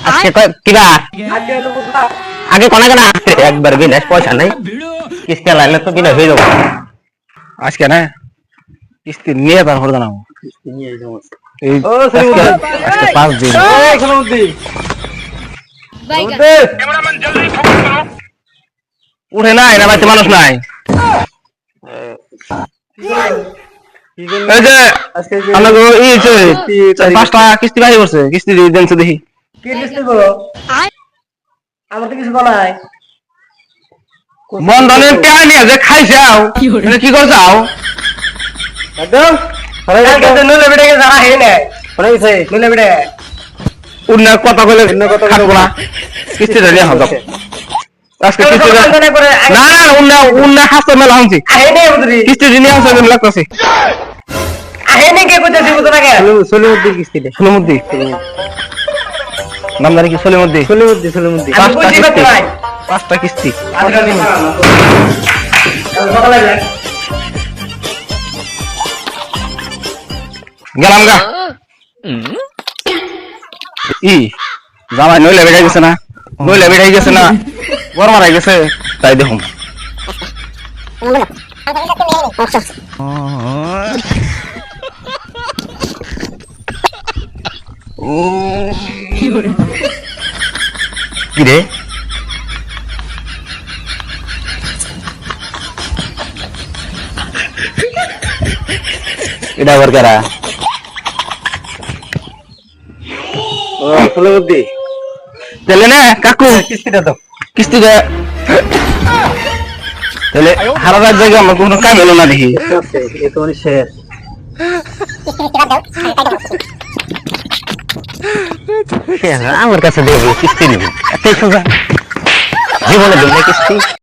আজকে কিবা আগে কোনা কেনা একবার বিনাশ পয়সা নাই কিস্তি লাইলে তো বিনাশ হয়ে যাবো আজকে না কিস্তি নিয়ে তারপর জানাবো এই আজকে 5 দিন উঠে নাই না বাড়িতে মানুষ নাই এই যে আমাকে পাঁচটা কিস্তি বাড়ি করছে কিস্তি দেন তো দেখি আমার তো কিছু বলাই বন্ধনের টাকা নিয়ে যে খাইছাও কি করছাও একদম নইলে বেটাকে যারা হে নেয় নইলে বেটা অন্য কথা কইলে খাটবো না কিস্তি দিলে হবে আজকে কিস্তি না না অন্য হাসতে মেলা হচ্ছে কিস্তি দিনে আছে লাগতেছে আহেনে কে কইতেছি বুঝো না কে সলিমুদ্দিন কিস্তি দে সলিমুদ্দিন নাম জানি কি সলিমুদ্দিন আমি বুঝি পাচ্ছি ভাই পাঁচটা কিস্তি আজকাল দিন সকালে গেলাম গা ই জামাই নইলে বেড়াই গেছে না গরম মারাই গেছে তাই দেখুন কি রে এটা আবার কারা ফুলবুদ্ধি চলে না কাকু কিস্তিটা দাও কিস্তি দে তাহলে হারা রাত জায়গা আমার কোনো কাম এলো না দেখি এ তো মানে শেষ আমার কাছে দেবো কিস্তি নিবি এত সোজা জীবনে দেবো কিস্তি